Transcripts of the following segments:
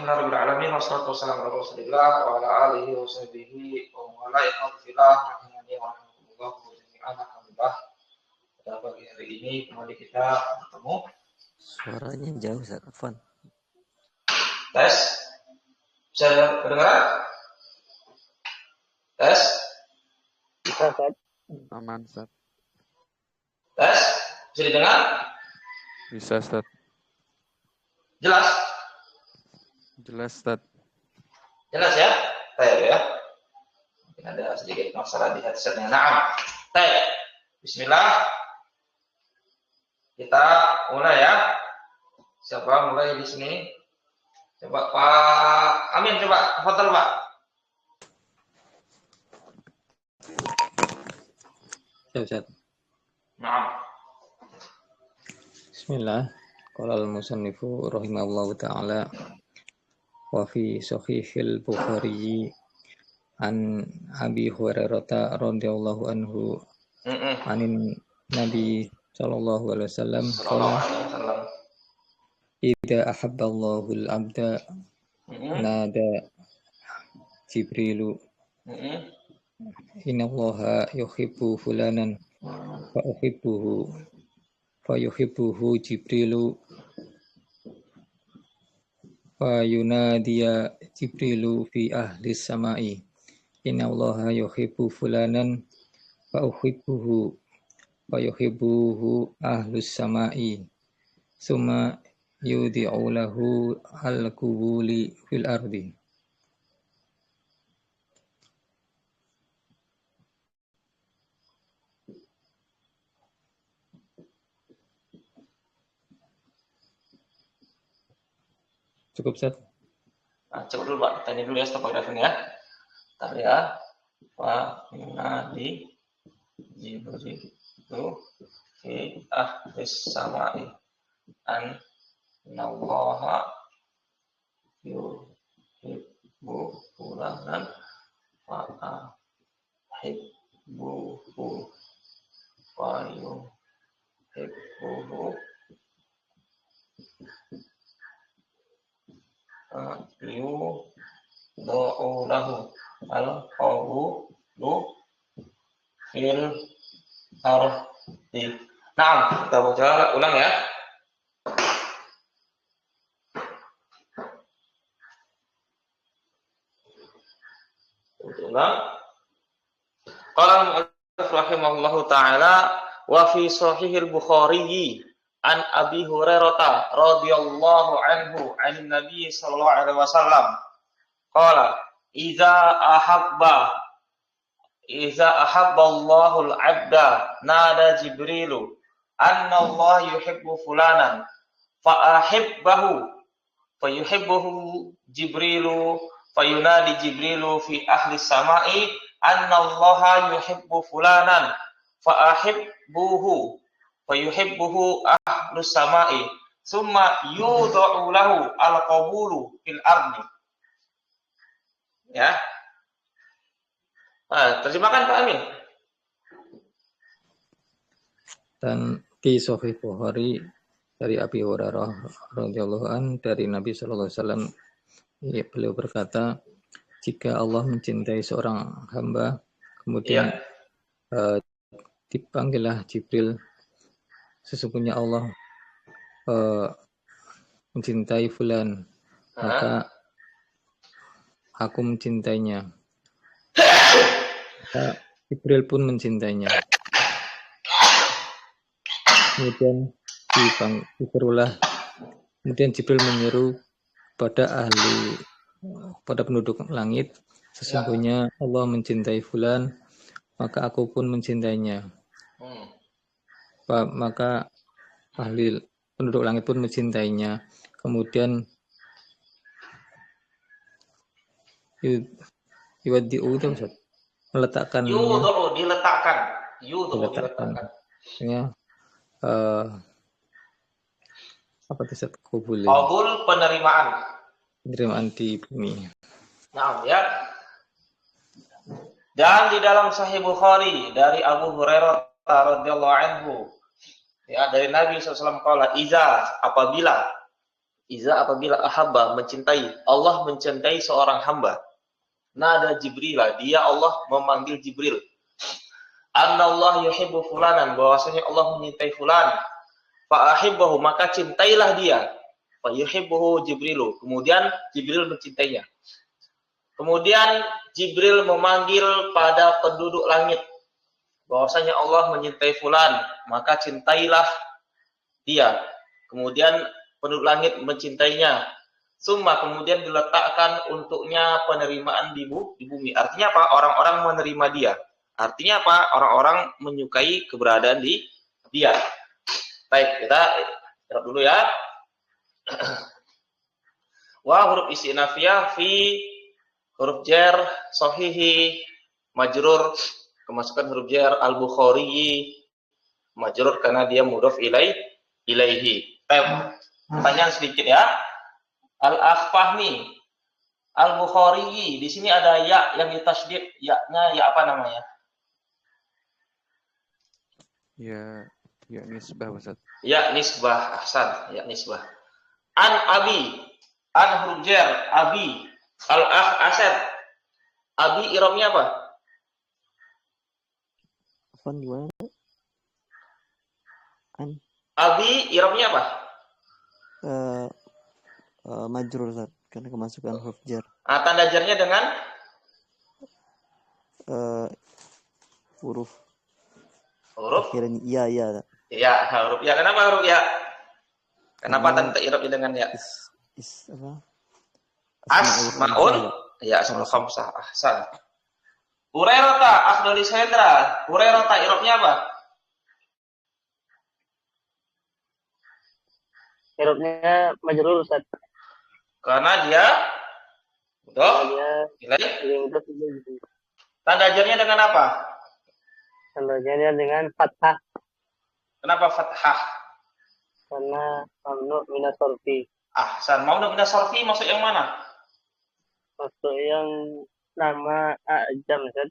Alhamdulillahirabbil alamin wassalatu wassalamu ala Rasulillah wa ala alihi wa sahbihi wa ala ikhwati fillah rahimani wa rahimakumullah jami'an. Alhamdulillah pada pagi hari ini kembali kita bertemu. Suaranya jauh, Afwan. Tes. Bisa kedengaran? Tes. Bisa, Ustaz. Aman, Ustaz. Tes. Bisa didengar? Bisa, Ustaz. Jelas? Jelas, Ustaz. Jelas ya? Baik ya. Mungkin ada sedikit masalah di headsetnya. Nah, baik. Bismillah. Kita mulai ya. Siapa mulai di sini? Coba Pak Amin, coba foto Pak. Ustaz. Nah. Bismillah. Qala al-musannifu rahimahullahu ta'ala wa fi sahihil Bukhari an Abi Hurairah radhiyallahu anhu anin Nabi sallallahu alaihi wasallam qala idza ahabba Allahul abda nada Jibrilu inna Allaha yuhibbu fulanan fa uhibbuhu fa yuhibbuhu Jibrilu fa yunadiya Jibrilu fi ahli samai inna Allaha yuhibbu fulanan fa uhibbuhu fa yuhibbuhu ahlus samai summa yudi'u lahu al-qubuli fil ardi. Cukup, Ustaz? Nah, cukup dulu Pak, tanya dulu ya stop grafiknya. Bentar ya. Wa nadi Jibrilu fi ahlis samai an nawaha yuhibbu fulanan wa ahibbuhu wa yuhibbuhu yudo'u lahu al-qawlu fil ardi. Nah, kita baca ulang ya. Ulang. Qala al-mu'allif rahimahullahu ta'ala wa fi sahihil Bukhari an Abi Hurairah radhiyallahu anhu an Nabi sallallahu alaihi wasallam qala idza ahabba Allahul 'abda nada Jibrilu anna Allah yuhibbu fulanan fa ahibbahu fa yuhibbuhu Jibrilu fa yunadi Jibrilu fi ahli samai anna Allah yuhibbu fulanan fa ahibbuhu fa yuhibbuhu ahlus samai summa yud'u lahu al-qabulu fil ardi. Ya. Nah, terjemahkan Pak Amin. Dan di Sahih Bukhari dari Abi Hurairah radhiyallahu an dari Nabi sallallahu alaihi wasallam beliau berkata, jika Allah mencintai seorang hamba kemudian dipanggillah Jibril, sesungguhnya Allah mencintai fulan, maka aku mencintainya. Maka Jibril pun mencintainya. Kemudian kemudian Jibril menyeru pada penduduk langit, sesungguhnya Allah mencintai fulan, maka aku pun mencintainya. Maka penduduk langit pun mencintainya. Kemudian yuwaddi'u itu Ustaz, meletakkan. Ya, apa itu Ustaz? Qabul penerimaan di bumi. Nah, ya. Dan di dalam Sahih Bukhari dari Abu Hurairah radhiyallahu anhu, ya, dari Nabi SAW qala iza apabila Iza apabila ahabba mencintai, Allah mencintai seorang hamba. Nada Jibril, dia Allah memanggil Jibril. Annallahu yuhibbu fulanan, bahwasanya Allah mencintai fulan. Fa ahibbahu, maka cintailah dia. Fa yuhibbuhu Jibrilu, kemudian Jibril mencintainya. Kemudian Jibril memanggil pada penduduk langit, bahwasanya Allah mencintai fulan, maka cintailah dia. Kemudian penduduk langit mencintainya. Summa, kemudian diletakkan untuknya penerimaan di bumi. Artinya apa? Orang-orang menerima dia. Artinya apa? Orang-orang menyukai keberadaan di dia. Baik, kita lihat dulu ya. Wa huruf istinafiyah fi huruf jar sahihi majrur, kemasukan huruf jar al-Bukhari majrur karena dia mudhof ilaihi. Pertanyaan sedikit ya. Al-Akh Fahmi, Al-Bukhari, di sini ada ya yang ditasydid, ya-nya ya apa namanya? Ya nisbah Ustaz. Ya nisbah, ahsan, ya nisbah. An Abi, an huruf jar, Abi, Al-Akh Asad. Abi iromnya apa? Afwan gimana? Abi iromnya apa? Majrur Ustaz, karena kemasukan huruf jar. Tanda jarnya dengan Huruf huruf ya. ya, huruf ya. Kenapa huruf ya? Kenapa tanda irobnya dengan ya? Asmaul, ya asmaul khamsah, ahsan. Hurairata afdali Hendra. Hurairata irobnya apa? Irobnya majrur Ustaz. Karena dia tanda jarnya dengan apa? Tanda jarnya dengan fathah. Kenapa fathah? Karena mamnu minas sorfi. Ahsan, mamnu minas sorfi maksud yang mana? Maksud yang nama ajam Ustaz.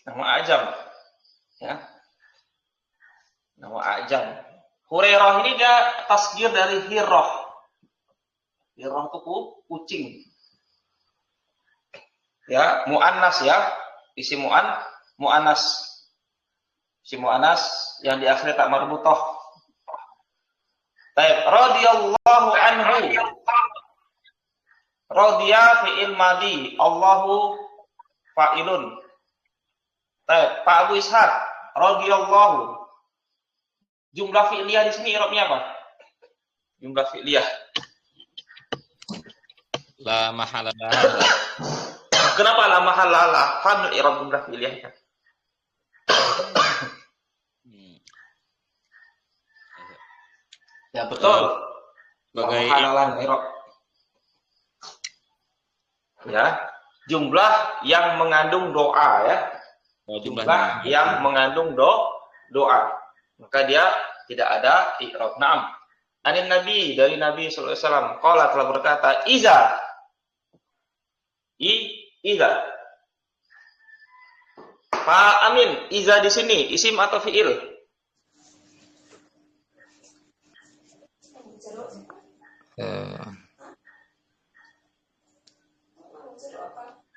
Nama ajam. Ya. Nama ajam. Hurairah ini dia tasgir dari hirrah. Hirrah itu kucing. Ya, muannas ya. Isi muannas. Isi muannas yang di akhirnya tak marbutah. Baik, radhiyallahu anhu. Radhiya fi'il madi, Allahu fa'ilun. Baik, Pak Abu Ishaq, radhiyallahu. Jumlah fi'liyah di sini i'rabnya apa? Jumlah fi'liyah. La mahalalah. Kenapa la mahalalah? Faham i'rab jumlah fi'liyahnya? Ya betul. Sebagai mahalalah i'rab. Ya, jumlah yang mengandung doa ya. Jumlah yang mengandung doa. Maka dia tidak ada i'rab. Naam. Anin Nabi, dari Nabi sallallahu alaihi wasallam, qala telah berkata, iza. Pak Amin, iza di sini isim atau fi'il?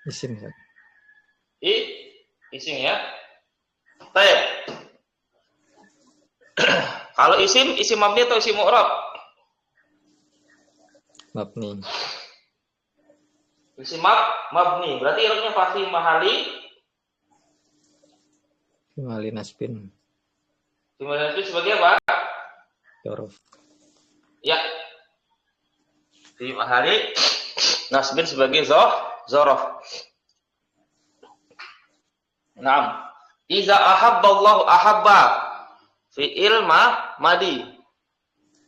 Isim. Isim ya. Baik. Kalau isim mabni atau isim mu'rab? Mabni. Isim mabni. Berarti i'rabnya pasti mahali. Mahali nasbin. Mahali nasbin sebagai apa? Dzaraf. Ya. Di mahali nasbin sebagai dzaraf. Naam. Iza ahabballahu ahabba. Fi'il madi.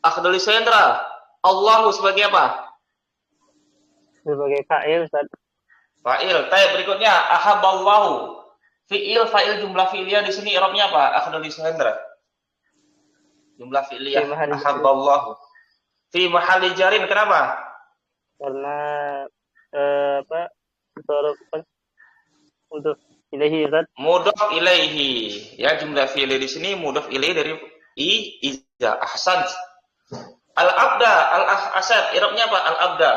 Akhdul Sendra. Allahu sebagai apa? Sebagai fa'il Ustaz. Fa'il. Baik, berikutnya ahabballahu. Fa'il jumlah fi'liyah di sini i'rabnya apa? Akhdul Sendra. Jumlah fi'liyah ahabballahu. Fi mahalli jarin, kenapa? Karena untuk ilaihi Ustaz. Mudhof ilaihi. Ya, jumlah fi'il di sini mudhof ilaihi dari iza. Ahsan. Al-abda, al-asad, i'rabnya apa? Al-abda.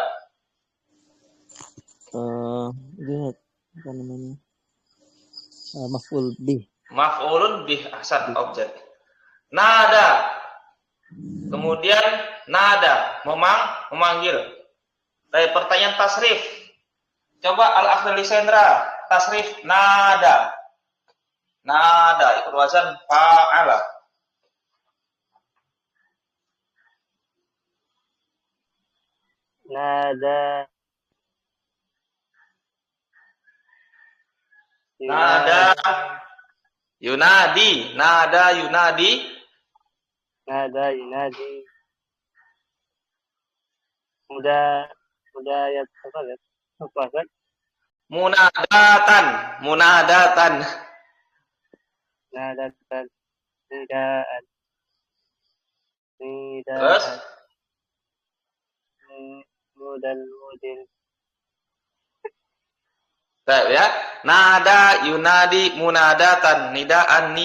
Lihat apa namanya? Maf'ul bih. Maf'ulun bih, ahsan, objek. Nada. Kemudian nada, memanggil. Dari pertanyaan tasrif. Coba al-akhdar Lisendra, tasrif nada. Nada ikut wazan fa'ala. Nada. Nada yunadi, nada yunadi. Nada yunadi. Mudayat apa ya? Apa kan? Munadatan, munadatan. Nadatan. Nidaan. Terus Mudal. baik ya. Nada yunadi munadatan, nidaan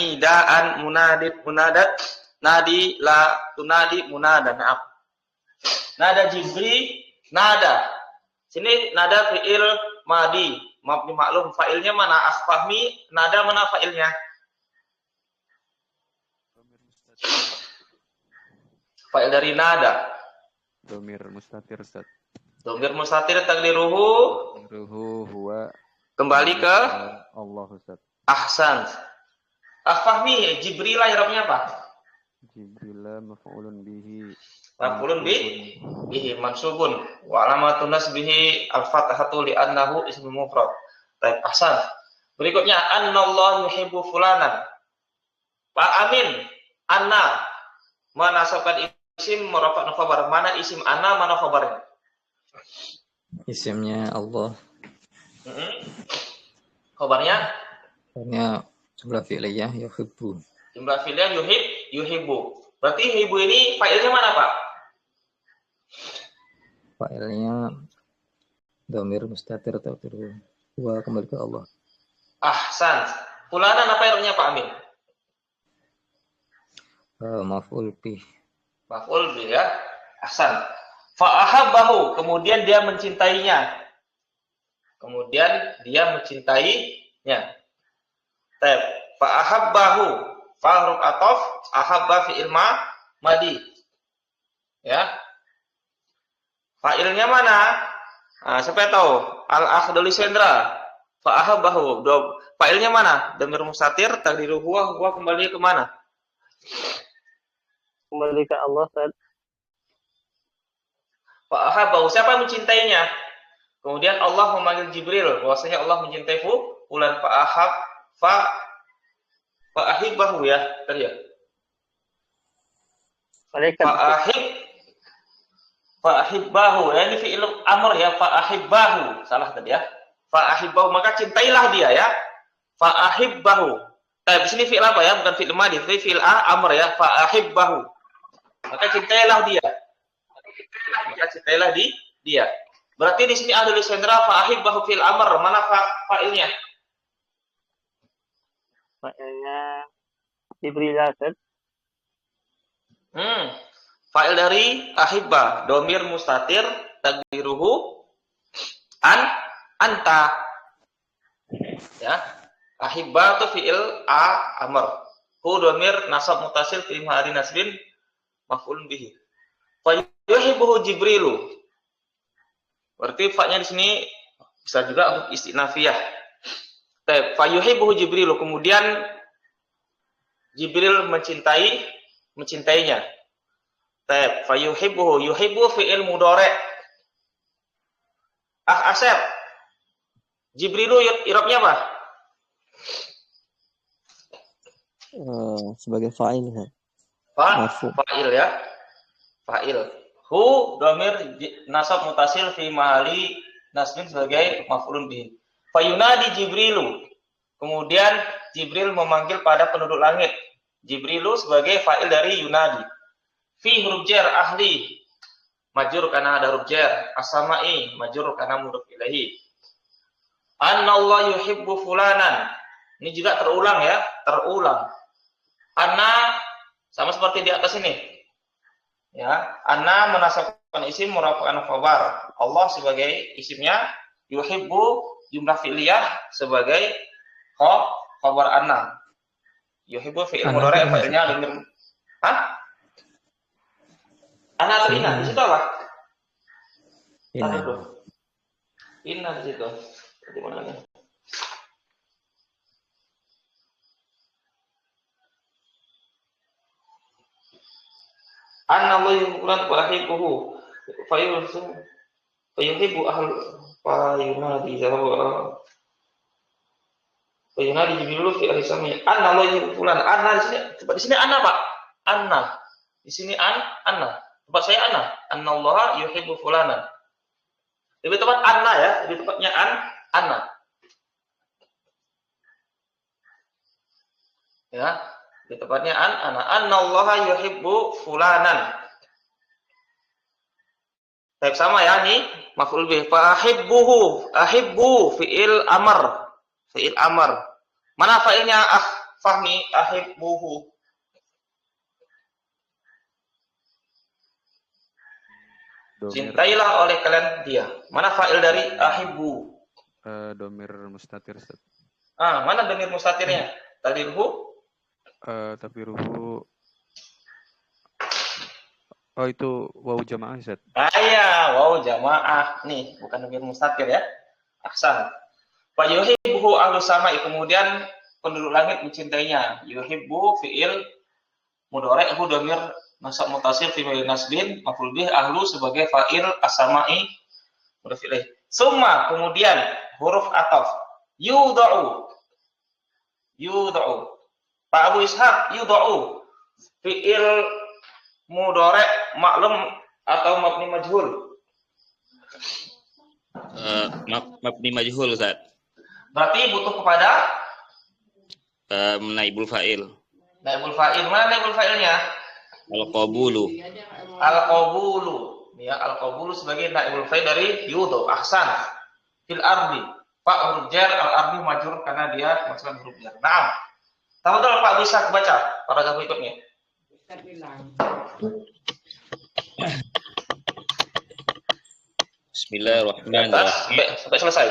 munadit munadat, nadi la tunadi munada. Maaf. Nada Jibri, nada. Sini nada fi'il madi, mabni maklum, fa'ilnya mana? Fahmi, nada mana fa'ilnya? Fa'il dari nada. Domir mustatir Ustaz. Domir mustatir takdiruhu. Ruhu huwa. Kembali ke Allah Ustaz. ahsan. Fahmi, Jibril i'rabnya apa? Jibril maf'ulun bihi. Maf'ulun bihi mansubun wa alamatun nasbihi al-fathatu li'annahu ismu mufrad. Baik, ahsan. Berikutnya annallahu yuhibbu fulanan. Pak Amin, anna menasabkan isim merafa'kan khabar. Mana isim anna, mana khabarnya? Isimnya Allah. Khabarnya? Hanya jumlah fi'liyah yuhibbu. Jumlah fi'liyah yuhibbu. Berarti yuhibbu ini fa'ilnya mana, Pak? Fa'ilnya dhamir mustatir takdiruhu huwa, kembali ke Allah. Ahsan. Fulanan apa i'rabnya Pak Amin? Maf'ul bih. Maf'ul bih ya. Ahsan. Fa'ahabbahu, kemudian dia mencintainya. Kemudian dia mencintainya. Tab. Fa'ahabbahu, fa'ruf atof, ahabba fi'il madi. Ya. Fa'ilnya mana? Nah, siapa tahu? Al-akhdul Lisendra. Fa'ahabbahu. Fa'ilnya mana? Dhamir mustatir, takdiru huwa kembali ke mana? Kembali ke Allah, Ustaz. Fa'ahabbahu, siapa mencintainya? Kemudian Allah memanggil Jibril, bahwasanya Allah mencintai fulan. Fa'ahibbahu ya, tadi ya. Fa'ahibbahu, ya ini fi'il amr ya, fa'ahibbahu. Salah tadi ya. Fa'ahibbahu, maka cintailah dia ya. Fa'ahibbahu. Di sini fi'il apa ya? Bukan fi'il madhi, tapi fi'il amr ya. Fa'ahibbahu. Maka cintailah dia. Dia. Berarti di sini ada lisendra fa'ahibbahu fi'il amr. Mana fa'ilnya? Fa'ilnya Jibril, Ustaz. Fa'il dari ahibba, domir mustatir, takdiruhu anta. Ya. Ahibba itu fi'il amr. Hu domir nasab mutasil fi mahali nasbin maf'ulun bihi. Fa yuhibbuhu Jibrilu. Berarti fa-nya di sini bisa juga untuk istinafiyah. Fa yuhibbuhu Jibrilu, kemudian Jibril mencintainya. Fa yuhibbuhu, yuhibbu fi'il mudhari'. Asep. Jibrilu i'rabnya apa? Sebagai fa'il ya. Fa'il ya. Fa'il. Hu dhamir nasab mutasil fi mahali nasbin sebagai maf'ulun bihi. Fayunadi Jibrilu. Kemudian Jibril memanggil pada penduduk langit. Jibrilu sebagai fa'il dari yunadi. Fi huruf jar ahli. Majrur karena ada huruf jar. As-sama'i majrur karena mudhof ilaihi. Annallahu yuhibbu fulanan. Ini juga terulang ya, terulang. Anna sama seperti di atas ini. Ya, anna menasabkan isim merupakan khabar. Allah sebagai isimnya, yuhibbu jumlah fi'liyah sebagai khabar anna. Yuhibbu fi'il Ana mudhari' itu fa'ilnya dhamir. Hah? Anna atau inna? Di situ apa? Inna. Inna di situ. Di mana nih? Anna Allah yuhibbulan wa yuhibbuhu fayuhibbu ahl fayunadi fayunadi jibrilu fi ahli anna Allah yuhibbulan. Anna di sini anna Pak. Anna. Di sini anna. Tempat saya anna. Anna Allah yuhibbu fulanan. Lebih tepat anna ya, lebih tepatnya anna. Ya, lebih tepatnya anna. Anna Allah yuhibbu fulanan. Baik, sama ya nih, maf'ul bih. Fa ahibbu fi'il amr. Fi'il amr. Mana fa'ilnya Fahmi? Ahibbuhu. Cintailah oleh kalian dia. Mana fa'il dari ahibbu? Domir mustatir. Mana domir mustatirnya? Tadbirhu? Tadbirhu. Oh, itu waw jamaah, Ustaz. Iya, waw jamaah. Nih, bukan domir mustatir ya. Ahsan. Fa yuhibbu ahlu sama'i, kemudian penduduk langit mencintainya. Yuhibbu fi'il mudhari' hu domir nasab mutasil fi mahallin nasbin, maf'ul bih ahlu sebagai fa'il as-sama'i mudhaf ilaih. Summa, kemudian huruf ataf yudau. Pak Abu Ishaq, yudau fi'il mudhari' maklum atau mabni majhul? Mabni majhul, Ustaz. Berarti butuh kepada Naibul fa'il. naibul fa'il. Mana naibul fa'ilnya? Al-qabulu. Ya, al-qabulu sebagai naibul fa'il dari yudo. Ahsan. Fil ardi. Pak huruf jar, al-ardi majrur karena dia masukkan huruf jar. Naam. Tafadhol Pak bisa baca paragraf berikutnya. Bismillahirrahmanirrahim. Sampai selesai.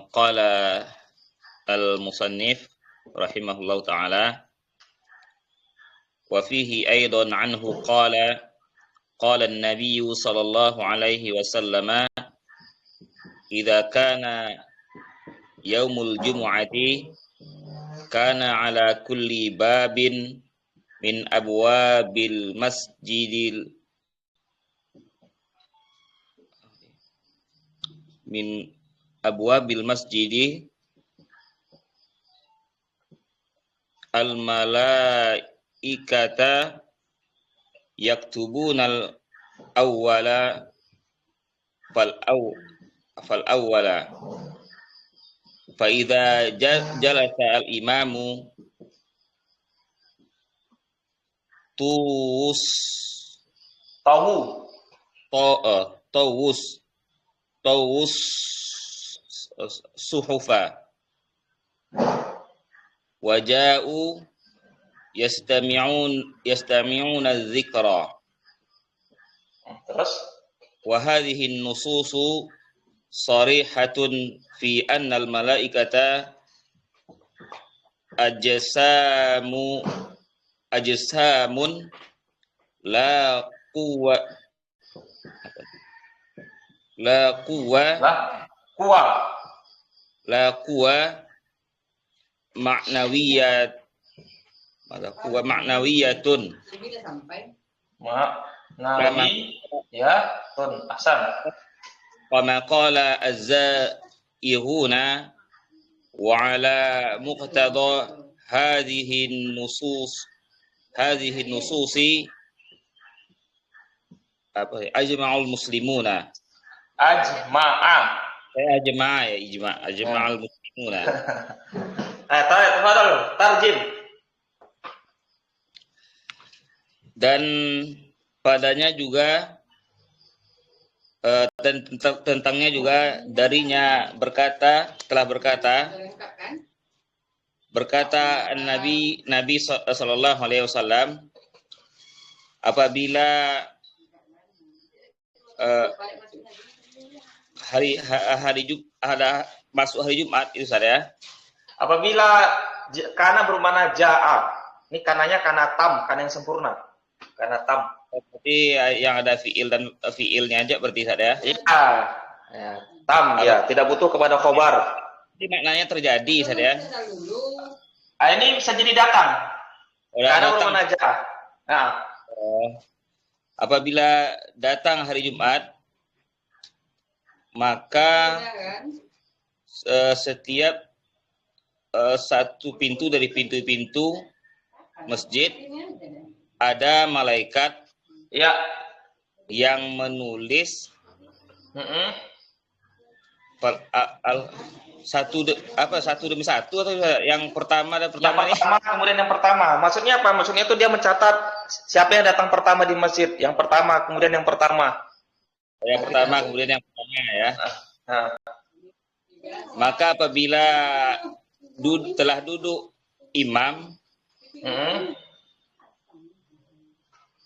Qala al-musannif rahimahullahu ta'ala wa fihi aidan anhu qala an-nabiy sallallahu alaihi wasallam idza kana yaumul jumu'ati kana ala kulli babin min abwabil masjidil masjidi al-malaikata yaktubunal awwala fal awwala fa idza jalasa al-imamu tawus suhufa waja'u yastami'una dzikra. Terus Wa hadhihi an-nususu sharihatun fi anna al-malaikata ajsamun la quwa ma'nawiyatun. Ahsan. Kama qala az-zaihuna wa ala muqtada hadhihi nususi ajma'ul muslimuna. Ajma'al muslimuna. Tafadhol, tarjim. Dan padanya juga tentangnya juga darinya telah berkata Nabi sallallahu alaihi wasallam, apabila masuk hari Jumat itu Ustaz ya. Apabila kana bermakna ja'a. Ini kananya kana tam, kana yang sempurna. Kana tam. Berarti yang ada fiil dan fiilnya aja berarti Ustaz ya. Iya. Ya, tam ya, tidak butuh kepada khobar. Ini maknanya terjadi Ustaz ya. Ini bisa jadi datang. Kana bermakna ja'a. Nah, apabila datang hari Jumat, maka setiap satu pintu dari pintu-pintu masjid ada malaikat ya, yang menulis satu demi satu atau yang pertama dan pertama yang pertama kemudian yang pertama. Maksudnya apa? Maksudnya itu dia mencatat siapa yang datang pertama di masjid. Yang pertama kemudian yang pertama. Yang pertama kemudian yang pertama ya. Maka apabila telah duduk imam,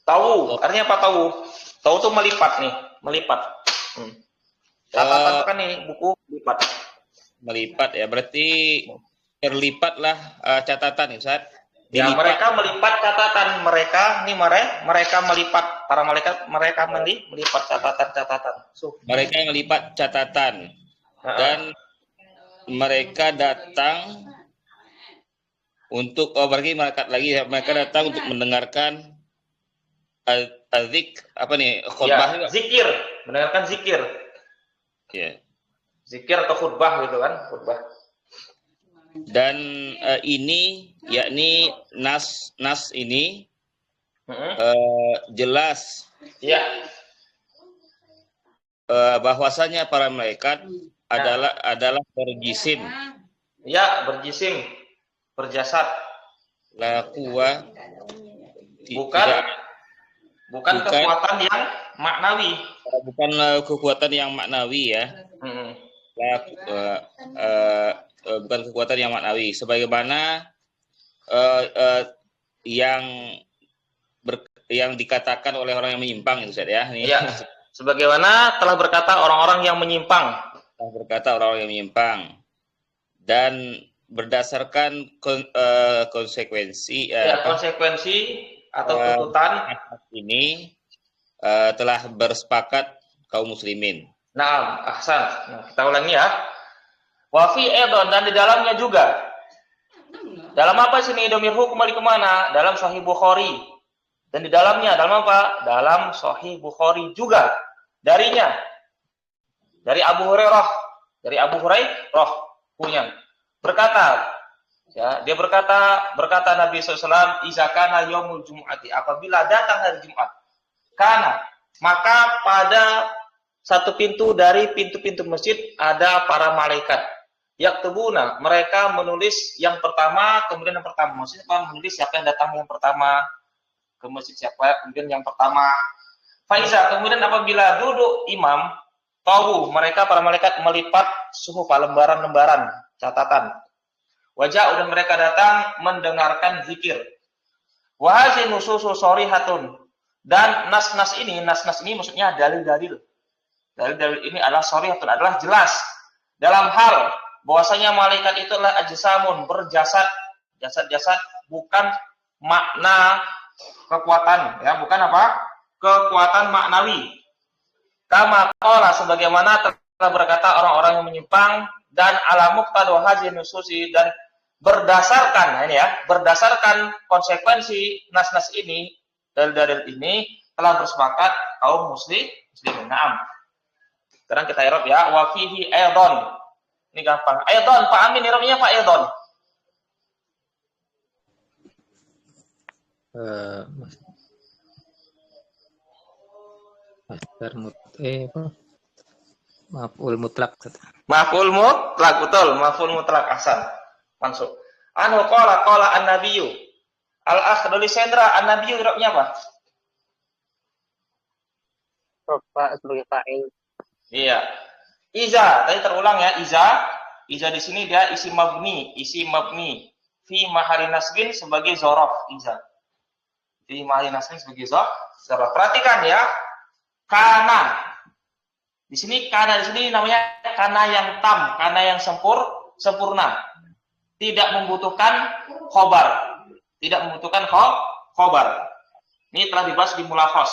tahu, artinya apa tahu? Tahu tuh melipat nih, melipat. Catatan kan nih buku lipat. Melipat ya, berarti terlipatlah catatan Ustaz. Ya, mereka melipat catatan mereka melipat para malaikat mereka melipat catatan. Mereka yang melipat catatan dan mereka datang untuk berarti mereka datang untuk mendengarkan khutbah ya, zikir, mendengarkan zikir. Ya. Zikir atau khutbah gitu kan, khutbah. Dan ini yakni nas ini jelas ya bahwasanya para malaikat adalah berjisim. Ya, berjisim, berjasad. La quwa bukan kekuatan yang maknawi. Bukan kekuatan yang maknawi ya. Bukan kekuatan yang maknawi. Sebagaimana yang dikatakan oleh orang yang menyimpang itu Ustaz ya. Iya. Sebagaimana telah berkata orang-orang yang menyimpang. Dan berdasarkan konsekuensi konsekuensi atau tuntutan ini telah bersepakat kaum muslimin. Nah, ahsan. Nah, kita ulangi ya. Wa fi edon, dan di dalamnya juga. Dalam apa sini domirhu kembali kemana? Dalam Sahih Bukhari. Dan di dalamnya dalam apa? Dalam Sahih Bukhari juga. Darinya dari Abu Hurairah punya berkata, ya, dia berkata Nabi SAW, izakana yaumul jum'ati, apabila datang hari Jumat, karena maka pada satu pintu dari pintu-pintu masjid ada para malaikat. Yaktubuna, mereka menulis yang pertama, kemudian yang pertama. Maksudnya menulis siapa yang datang yang pertama ke masjid, siapa kemudian yang pertama. Faiza, kemudian apabila duduk imam, tahu mereka para malaikat melipat suhuf lembaran-lembaran catatan. Wajah udah mereka datang mendengarkan zikir. Wahazin nususu shorihatun, dan nas-nas ini maksudnya dalil-dalil. Dalil-dalil ini adalah shorihatun, adalah jelas dalam hal bahwasanya malaikat itu adalah ajsamun, berjasad, jasad-jasad, bukan makna kekuatan, ya, bukan apa? Kekuatan maknawi. Kama qala, sebagaimana telah berkata orang-orang yang menyimpang, dan ala muqtada hadhihi nususi, dan berdasarkan konsekuensi nas-nas ini, dalil-dalil ini telah bersepakat kaum muslimin. Naam. Sekarang kita i'rab ya, wa fihi aidon. Ini gampang. Aidon, Pak Amin i'rabnya Pak aidon. Maf'ul mutlak. Maf'ul mutlak, betul. Maf'ul mutlak, ahsan. Mansub. Anhu qala an-nabiyyu. Al-akh dari Sendra, an-nabiyyu i'rabnya apa? Rafa sebagai fa'il. Iya. Iza, tadi terulang ya, iza. Iza di sini dia isim mabni. Fi mahali nasbin sebagai zorof, iza. Fi mahali nasbin sebagai zarf. Perhatikan ya. Kana. Di sini kana di sini namanya kana yang tam, kana yang sempurna. Tidak membutuhkan khobar. Tidak membutuhkan khobar. Ini telah dibahas di mulakhos.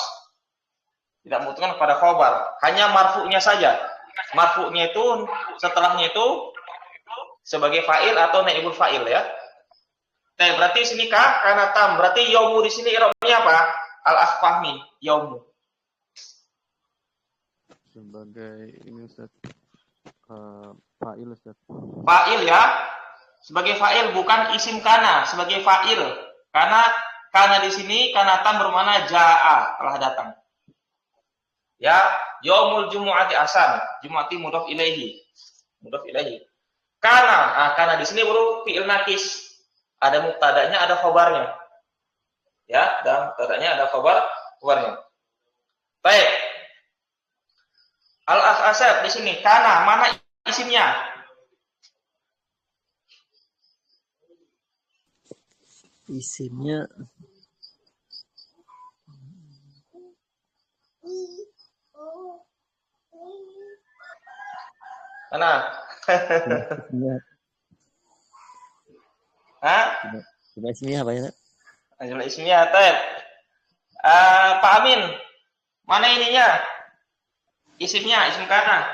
Tidak membutuhkan kepada khobar. Hanya marfu'nya saja. Marfu'nya itu setelahnya itu sebagai fa'il atau naibul fa'il ya. Nah, berarti sini kah kana tam. Berarti yaumu di sini i'rabnya apa? Al-afahmi, yaumu. Sebagai ini Ustaz. Fa'il Ustaz. Fa'il ya. Sebagai fa'il bukan isim kana, sebagai fa'il. Karena di sini kana tam bermakna jaa, telah datang. Ya, yaumul jumu'ati asan, jumu'ati mudhaf ilaihi. Mudhaf ilaihi. Kana di sini baru fi'il nakis. Ada mubtada'nya, ada khabarnya. Ya, dan mubtada'nya ada khabarnya. Baik. Al-akh Asad di sini kana mana isimnya? Isimnya Mana? isimnya Hah? coba isimnya apa ya? Jumlah ismiyah, Ted. Pak Amin, mana ininya? Isimnya, isim kana.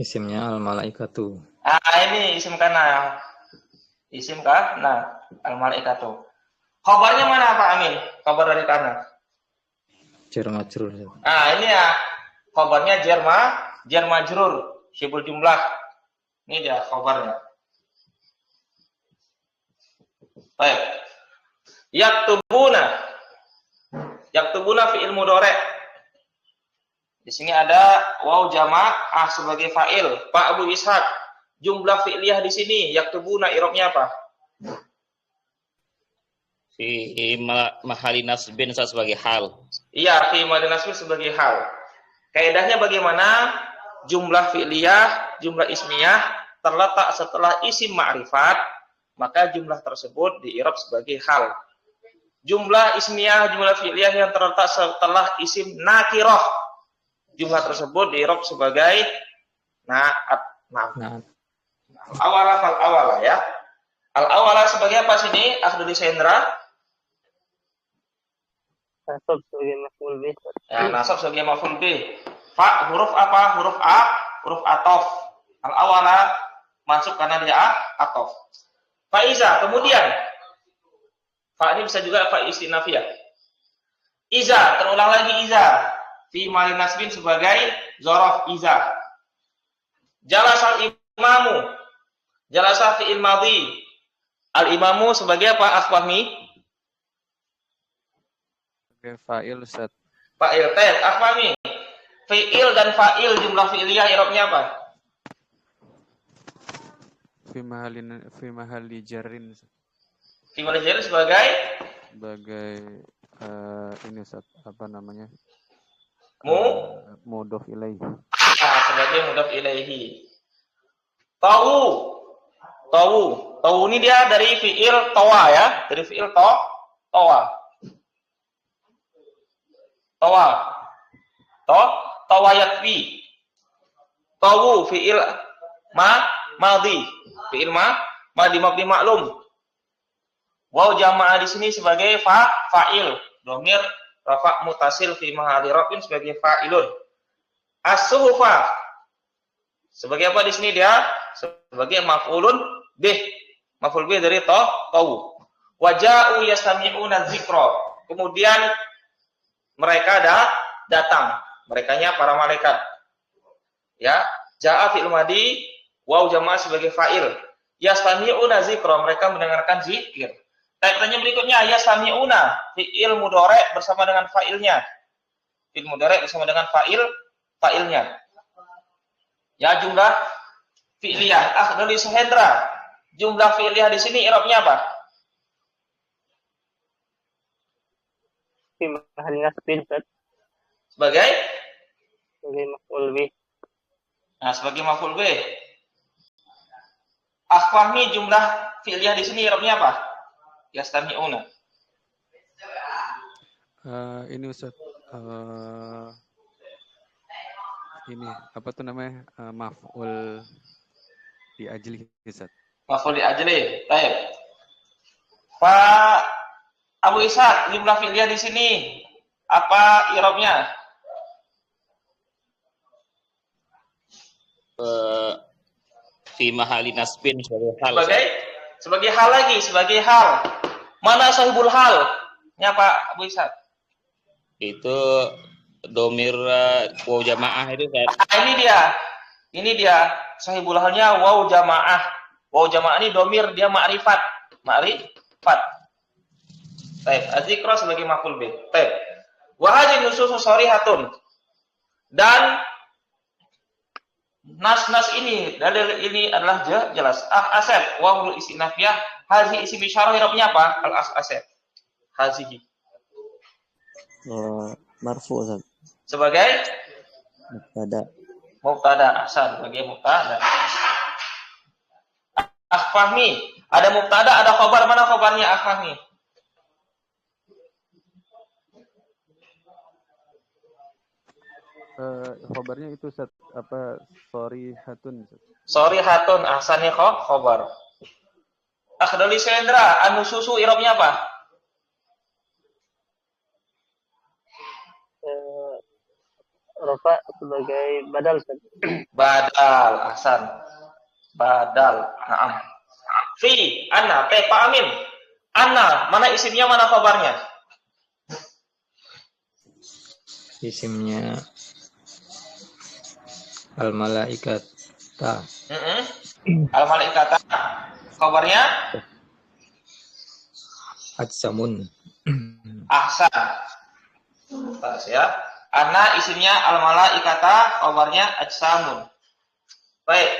Isimnya al-malaikatu. Ini isim kana. Isim kana, al-malaikatu. Khabarnya mana Pak Amin? Khabar dari kana. Jar majrur. Ini ya. Khabarnya jar majrur, syibul jumlah. Ini dia khabarnya. Baik. Yaktubuna fi'il mudhari'. Di sini ada waw jamaah sebagai fa'il. Pak Abu Ishaq, jumlah fi'liyah di sini yaktubuna i'rabnya apa? Fi mahali nasbin sebagai hal. Iya, fi mahali nasbin sebagai hal. Kaidahnya bagaimana? Jumlah fi'liyah, jumlah ismiyah terletak setelah isim ma'rifat, maka jumlah tersebut di-i'rab sebagai hal. Jumlah ismiyah, jumlah fi'liyah yang terletak setelah isim nakirah, jumlah tersebut di-i'rab sebagai na'at. Al-awala fal-awala ya. Al-awala sebagai apa sini? Akhduli Sendra. Nasab sebagai maf'ul bih. Ya, nasab sebagai maf'ul bih. Fa huruf apa? Huruf A, huruf atof. Al-awala masuk karena dia atof. Faiza, kemudian fa ini bisa juga fa istinafiyah. Iza, terulang lagi iza. Fi mali nasbin sebagai zorof iza. Jalasal imamu. Jalasa fi'il madhi. Al-imamu sebagai apa? Afwahmi. Sebagai fa'il Ustaz. Fa'il ted, afwahmi. Fi'il dan fa'il jumlah fi'liyah i'rabnya apa? Fi mahali jarrin Ustaz. Fi mali jarrin sebagai ini Ustaz, apa namanya? Mudhaf ilaihi. Sebagai mudhaf ilaihi. Tawu ini dia dari fi'il tawa ya, dari fi'il tawa. Tawa yakfi. Tawu fi'il madhi. Fi'il madhi mabni maklum. Waw jamaah di sini sebagai fa'il. Dhamir rafa' mutasil fi mahali rafin sebagai fa'ilun. As-suhufa sebagai apa di sini dia? Sebagai maf'ulun bih. Maf'ul bih dari tawu. Waja'u yastami'una dzikra. Kemudian mereka datang. Merekanya para malaikat. Ya, ja'a fi'il madhi, waw jamaah sebagai fa'il. Yastami'una dzikra, mereka mendengarkan zikir. Tanya berikutnya, yastami'una fi'il mudhari' bersama dengan fa'ilnya. Fi'il mudhari' bersama dengan fa'ilnya. Ya, jumlah fi'liyah. Akhdali Suhendra. Jumlah fi'liyah di sini i'rabnya apa? Fi mahali nasbin Sebagai maf'ul bih. sebagai maf'ul bih. Afahmi jumlah fi'liyah di sini i'rabnya apa? Yastami'una. Ini Ustaz. Ini apa tuh namanya? Maf'ul di ajli Ustaz. Maf'ul ajli. Baik. Pak Abu Ishaq, jumlah fi'liyah di sini apa i'rabnya? Fi mahali nasbin sebagai hal. Sebagai hal lagi, sebagai hal. Mana sahibul hal? Nya Pak Abu Ishaq. Itu domir waw jamaah itu kan. Ini dia sahibul halnya waw jamaah. Waw jamaah ini domir, dia ma'rifat. Baik, azikra sebagai maf'ul bih. Baik. Wa hadhihi nususus sharihatun. Dan nas ini, dalil ini adalah jelas. Asep wa hul istinafiyah, hazi isim isyarah i'rabnya apa? Al asep. Hazihi. Marfu Ustaz. Sebagai Mubtada. sebagai mubtada. Fahmi, ada mubtada, ada khabar. Mana khabarnya Fahmi? Khabarnya itu Ustaz, apa shorihatun Ustaz. Shorihatun, ahsannya khabar. Akhdali Sendra, anususu i'rabnya apa? Rafa sebagai badal Ustaz. Badal, ahsan. Badal, na'am. Fi, anna, Pak Amin. Anna, mana isimnya, mana khabarnya? Isimnya al-malaikata. Al-malaikata. Khabarnya? Ajsamun. Ahsan. Tas ya. Anna isimnya al-malaikata, khabarnya ajsamun. Baik.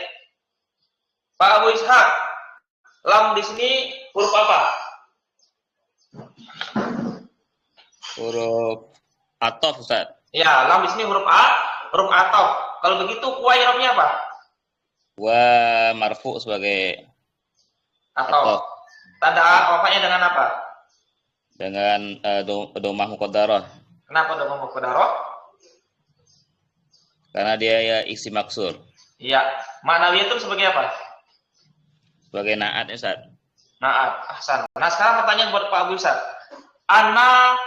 Pak Abu Ishaq, lam di sini huruf apa? Huruf atof Ustaz. Ya, lam di sini huruf atof. Kalau begitu kuwa i'rabnya apa? Wa marfu sebagai Atof. Tanda rafa'nya dengan apa? Dengan domah muqaddarah. Kenapa domah muqaddarah? Karena dia ya isi maksur. Iya. Ma'nawiyatun sebagai apa? Sebagai naat ya Ustaz. Naat. Ahsan. Nah, sekarang pertanyaan buat Pak Abu Ustaz. Anna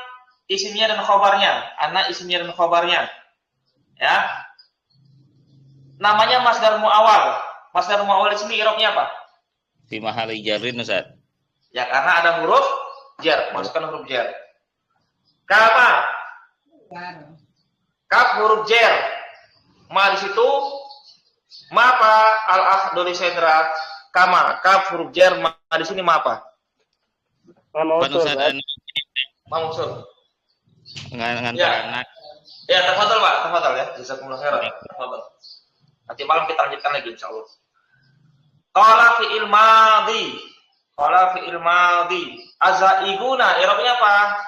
isimnya dan khabarnya. Anna isimnya dan khabarnya. Ya. Namanya masdar muawwal. Masdar muawwal di sini i'rabnya apa? Fi mahali jarrin Ustaz. Ya, karena ada huruf jar, masukkan huruf jar. Kama. Kaf huruf jar. Ma di situ ma apa? Al-akhduli sedra. Kama. Kaf huruf jar, ma di sini ma apa? Ma usul. Ngantar. Ya, tafadhol Pak, tafadhol ya. Jazakumullah khairan. Tafadhol. Nanti malam kita lanjutkan lagi insyaallah. Qala fi'il madhi. Qala fi'il madhi. Azaiguna, i'rabnya apa?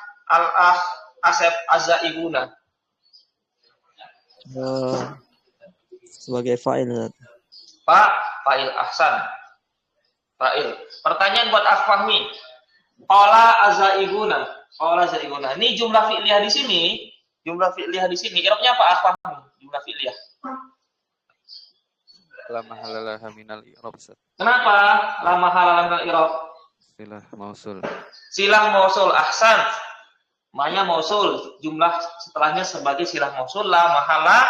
Asep azaiguna. Sebagai fa'il Ustaz. Pak, fa'il ahsan. Fa'il. Pertanyaan buat Afahmi. Qala azaiguna. Qala azaiguna. Ini jumlah fi'liyah di sini. Jumlah fi'liyah di sini. I'rabnya apa Afahmi? Jumlah fi'liyah. La mahalalaha minal i'rab Ustaz. Kenapa? La mahalalan minal i'rab. Silah mausul. Silah mausul ahsan. Ma'nya mausul, jumlah setelahnya sebagai silah mausul, la mahala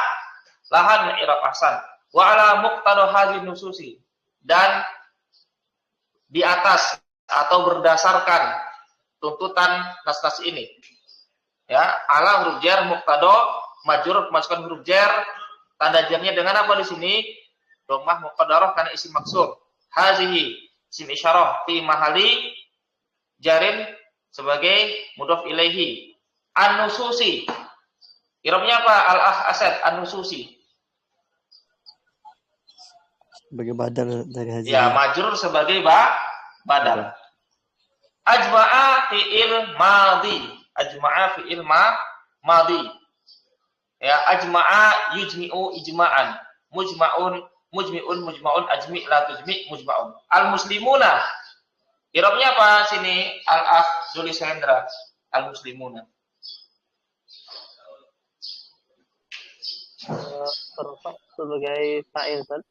lahan i'rab ahsan. Wa ala muqtada hadhihi nususi, dan di atas atau berdasarkan tuntutan nas-nas ini. Ya, ala huruf jar muqtada majrur, masukkan huruf jar, tanda jarnya dengan apa di sini? Dhammah muqaddarah karena isim maksur. Hazihi isim isyarah fi mahali jarin sebagai mudhaf ilaihi. An-nususi. I'rabnya apa? Al-asad an-nususi. Sebagai badal dari haji. Ya, majrur sebagai badal. Ajma'a fi'il madhi. Ajma'a fi'il madhi. Ya, ajma'a yujmi'u ijma'an. Mujma'un ajmi' la tujmi' mujma'un. Al-muslimuna. I'rabnya apa sini? Al-akh tulis Hendra. Al-muslimuna. Rafa sebagai fa'il Ustaz.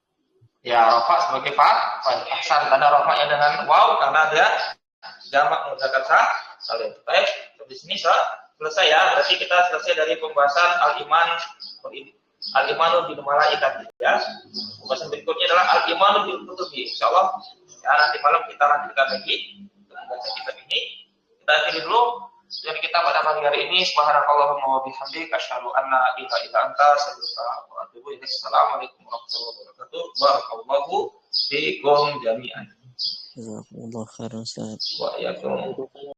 Ya, rafa sebagai fa'il. Ahsan, tanda rafa'nya dengan waw karena dia jamak mudzakkar salim. Baik, di sini selesai ya. Berarti kita selesai dari pembahasan al-imanu bil malaikat ya. Pembahasan berikutnya adalah al-imanu bil kutubi. Insyaallah ya nanti malam kita lanjutkan lagi pembahasan kitab ini. Kita akhiri dulu jadi kita pada pagi hari ini. Subhanakallahumma wa bihamdika asyhadu an la ilaha illa anta astaghfiruka wa atubu ilaik. Assalamualaikum warahmatullahi wabarakatuh. Barakallahu fiikum jami'an. Jazakumullah khairan Ustaz. Wa iyyakum.